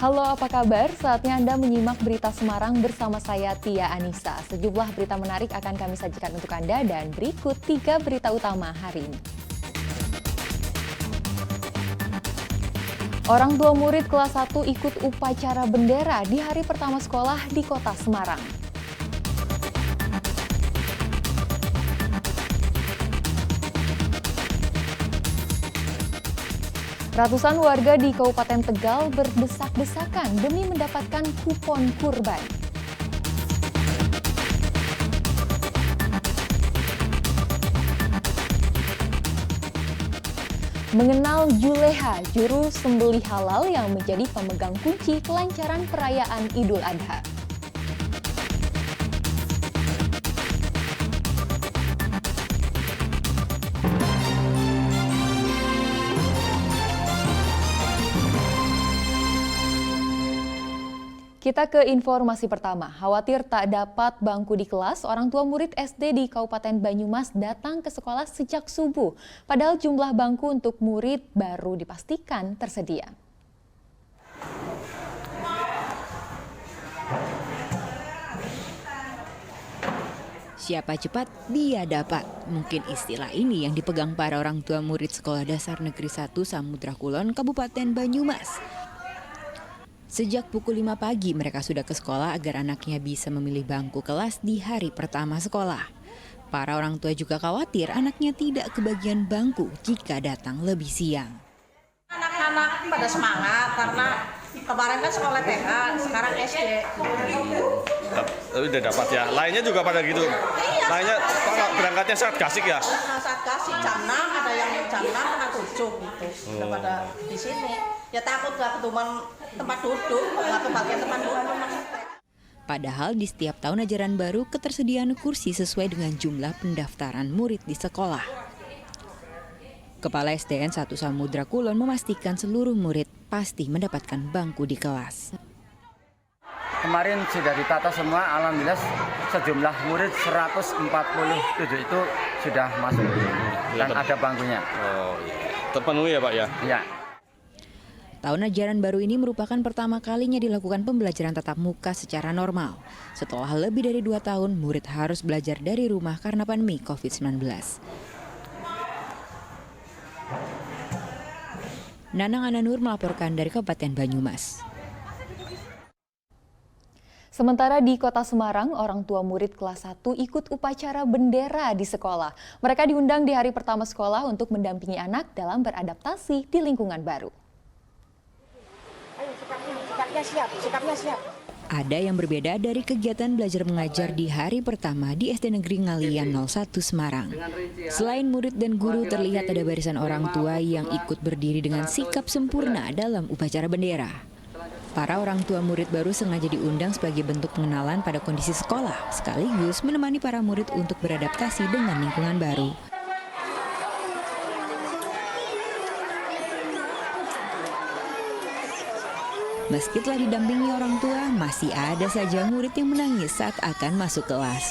Halo, apa kabar? Saatnya Anda menyimak berita Semarang bersama saya, Tia Anissa. Sejumlah berita menarik akan kami sajikan untuk Anda dan berikut 3 berita utama hari ini. Orang tua murid kelas 1 ikut upacara bendera di hari pertama sekolah di Kota Semarang. Ratusan warga di Kabupaten Tegal berdesak-desakan demi mendapatkan kupon kurban. Mengenal Juleha, juru sembelih halal yang menjadi pemegang kunci kelancaran perayaan Idul Adha. Kita ke informasi pertama. Khawatir tak dapat bangku di kelas, orang tua murid SD di Kabupaten Banyumas datang ke sekolah sejak subuh. Padahal jumlah bangku untuk murid baru dipastikan tersedia. Siapa cepat, dia dapat. Mungkin istilah ini yang dipegang para orang tua murid Sekolah Dasar Negeri 1 Samudra Kulon, Kabupaten Banyumas. Sejak pukul 5 pagi mereka sudah ke sekolah agar anaknya bisa memilih bangku kelas di hari pertama sekolah. Para orang tua juga khawatir anaknya tidak kebagian bangku jika datang lebih siang. Anak-anak pada semangat karena kemarin kan sekolah TK, sekarang SD. Tapi udah dapat ya. Lainnya juga pada gitu. Iya, Lainnya berangkatnya saat gasik ya. Saat kasih jam 6, ada yang jam 6 setengah 7 gitu. Udah pada di sini. Ya takut gak ketuman tempat duduk, gak kebagian tempat duduk. Padahal di setiap tahun ajaran baru ketersediaan kursi sesuai dengan jumlah pendaftaran murid di sekolah. Kepala SDN 1 Samudra Kulon memastikan seluruh murid pasti mendapatkan bangku di kelas. Kemarin sudah ditata semua, alhamdulillah sejumlah murid 147 itu sudah masuk dan ada bangkunya. Oh, terpenuhi ya Pak ya? Iya. Tahun ajaran baru ini merupakan pertama kalinya dilakukan pembelajaran tatap muka secara normal. Setelah lebih dari 2 tahun, murid harus belajar dari rumah karena pandemi COVID-19. Nanang Ananur melaporkan dari Kabupaten Banyumas. Sementara di Kota Semarang, orang tua murid kelas 1 ikut upacara bendera di sekolah. Mereka diundang di hari pertama sekolah untuk mendampingi anak dalam beradaptasi di lingkungan baru. Sikapnya siap. Ada yang berbeda dari kegiatan belajar mengajar di hari pertama di SD Negeri Ngalian 01 Semarang. Selain murid dan guru, terlihat ada barisan orang tua yang ikut berdiri dengan sikap sempurna dalam upacara bendera. Para orang tua murid baru sengaja diundang sebagai bentuk pengenalan pada kondisi sekolah, sekaligus menemani para murid untuk beradaptasi dengan lingkungan baru. Meski telah didampingi orang tua, masih ada saja murid yang menangis saat akan masuk kelas.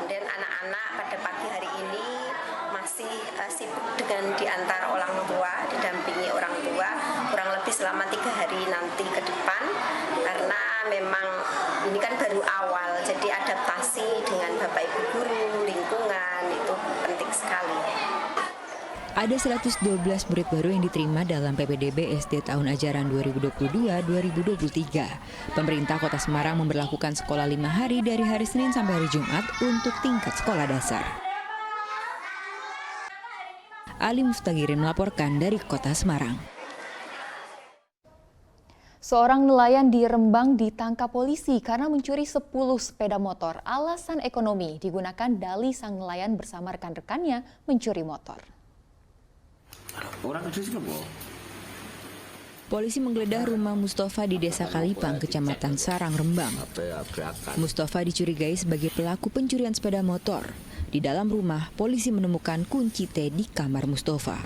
Dan anak-anak pada pagi hari ini masih sibuk dengan diantar orang tua, didampingi orang tua, kurang lebih selama 3 hari nanti ke depan, karena memang ini kan baru awal, jadi adaptasi dengan Bapak Ibu guru, lingkungan, itu penting sekali. Ada 112 murid baru yang diterima dalam PPDB SD tahun ajaran 2022-2023. Pemerintah Kota Semarang memberlakukan sekolah 5 hari dari hari Senin sampai hari Jumat untuk tingkat sekolah dasar. Ali Muftagirin melaporkan dari Kota Semarang. Seorang nelayan di Rembang ditangkap polisi karena mencuri 10 sepeda motor. Alasan ekonomi digunakan dalih sang nelayan bersama rekan-rekannya mencuri motor. Polisi menggeledah rumah Mustafa di Desa Kalipang, Kecamatan Sarang, Rembang. Mustafa dicurigai sebagai pelaku pencurian sepeda motor. Di dalam rumah, polisi menemukan kunci T di kamar Mustafa.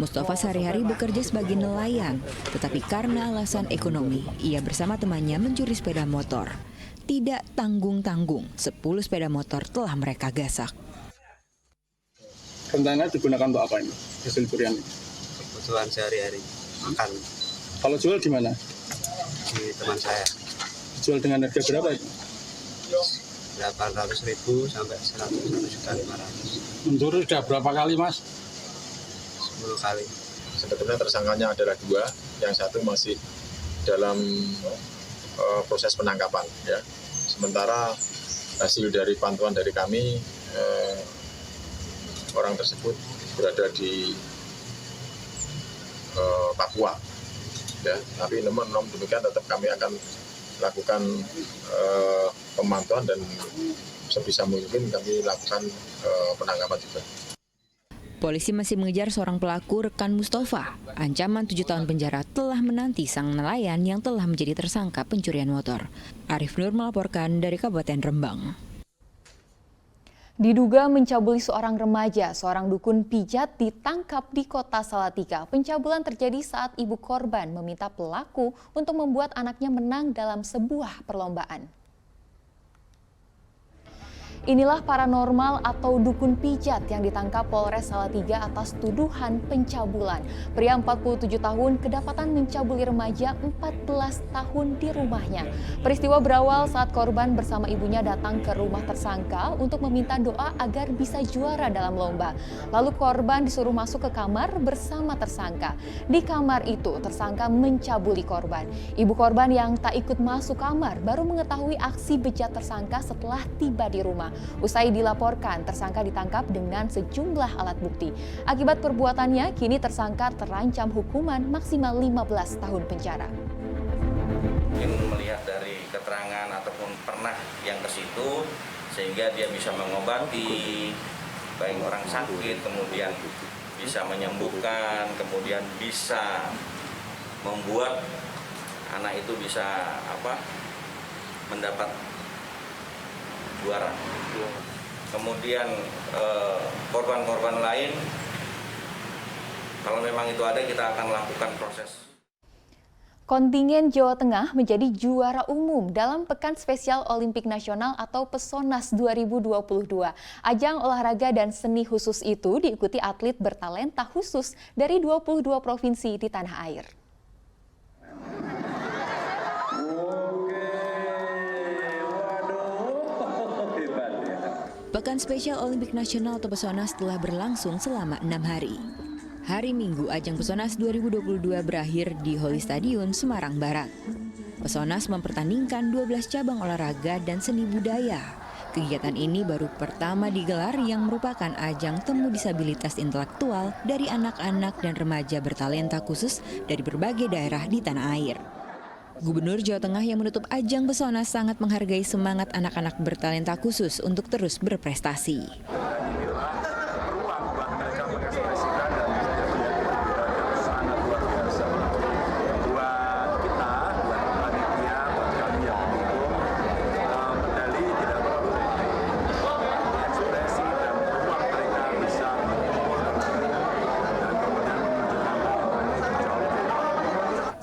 Mustafa sehari-hari bekerja sebagai nelayan, tetapi karena alasan ekonomi, ia bersama temannya mencuri sepeda motor. Tidak tanggung-tanggung, 10 sepeda motor telah mereka gasak. Rencananya digunakan untuk apa ini? Hasil curian ini? Kebutuhan sehari-hari, makan. Kalau jual di mana? Di teman saya. Jual dengan harga berapa? 800.000 sampai 101.500.000. Menurut sudah berapa kali, Mas? 10 kali. Sebetulnya tersangkanya adalah 2, yang satu masih dalam proses penangkapan. Ya. Sementara hasil dari pantauan dari kami, orang tersebut berada di Papua. Ya, tapi namun demikian tetap kami akan lakukan pemantauan dan sebisa mungkin kami lakukan penangkapan juga. Polisi masih mengejar seorang pelaku rekan Mustafa. Ancaman 7 tahun penjara telah menanti sang nelayan yang telah menjadi tersangka pencurian motor. Arif Nur melaporkan dari Kabupaten Rembang. Diduga mencabuli seorang remaja, seorang dukun pijat ditangkap di Kota Salatiga. Pencabulan terjadi saat ibu korban meminta pelaku untuk membuat anaknya menang dalam sebuah perlombaan. Inilah paranormal atau dukun pijat yang ditangkap Polres Salatiga atas tuduhan pencabulan. Pria 47 tahun kedapatan mencabuli remaja 14 tahun di rumahnya. Peristiwa berawal saat korban bersama ibunya datang ke rumah tersangka untuk meminta doa agar bisa juara dalam lomba. Lalu korban disuruh masuk ke kamar bersama tersangka. Di kamar itu tersangka mencabuli korban. Ibu korban yang tak ikut masuk kamar baru mengetahui aksi bejat tersangka setelah tiba di rumah. Usai dilaporkan, tersangka ditangkap dengan sejumlah alat bukti. Akibat perbuatannya, kini tersangka terancam hukuman maksimal 15 tahun penjara. Mungkin melihat dari keterangan ataupun pernah yang ke situ, sehingga dia bisa mengobati, baik orang sakit, kemudian bisa menyembuhkan, kemudian bisa membuat anak itu bisa mendapat juara. Kemudian korban-korban lain, kalau memang itu ada, kita akan lakukan proses. Kontingen Jawa Tengah menjadi juara umum dalam Pekan Spesial Olimpik Nasional atau PESONAS 2022. Ajang olahraga dan seni khusus itu diikuti atlet bertalenta khusus dari 22 provinsi di tanah air. Pekan Spesial Olimpik Nasional atau PESONAS telah berlangsung selama 6 hari. Hari Minggu, ajang PESONAS 2022 berakhir di Holi Stadion, Semarang Barat. PESONAS mempertandingkan 12 cabang olahraga dan seni budaya. Kegiatan ini baru pertama digelar yang merupakan ajang temu disabilitas intelektual dari anak-anak dan remaja bertalenta khusus dari berbagai daerah di tanah air. Gubernur Jawa Tengah yang menutup ajang PESONAS sangat menghargai semangat anak-anak bertalenta khusus untuk terus berprestasi.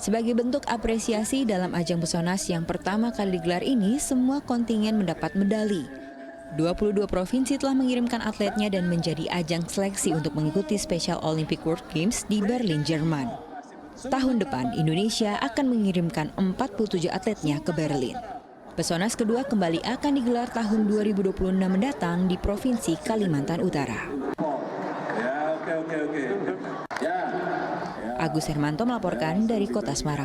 Sebagai bentuk apresiasi dalam ajang PESONAS yang pertama kali digelar ini, semua kontingen mendapat medali. 22 provinsi telah mengirimkan atletnya dan menjadi ajang seleksi untuk mengikuti Special Olympic World Games di Berlin, Jerman. Tahun depan, Indonesia akan mengirimkan 47 atletnya ke Berlin. PESONAS kedua kembali akan digelar tahun 2026 mendatang di Provinsi Kalimantan Utara. Agus Hermanto melaporkan dari Kota Semarang.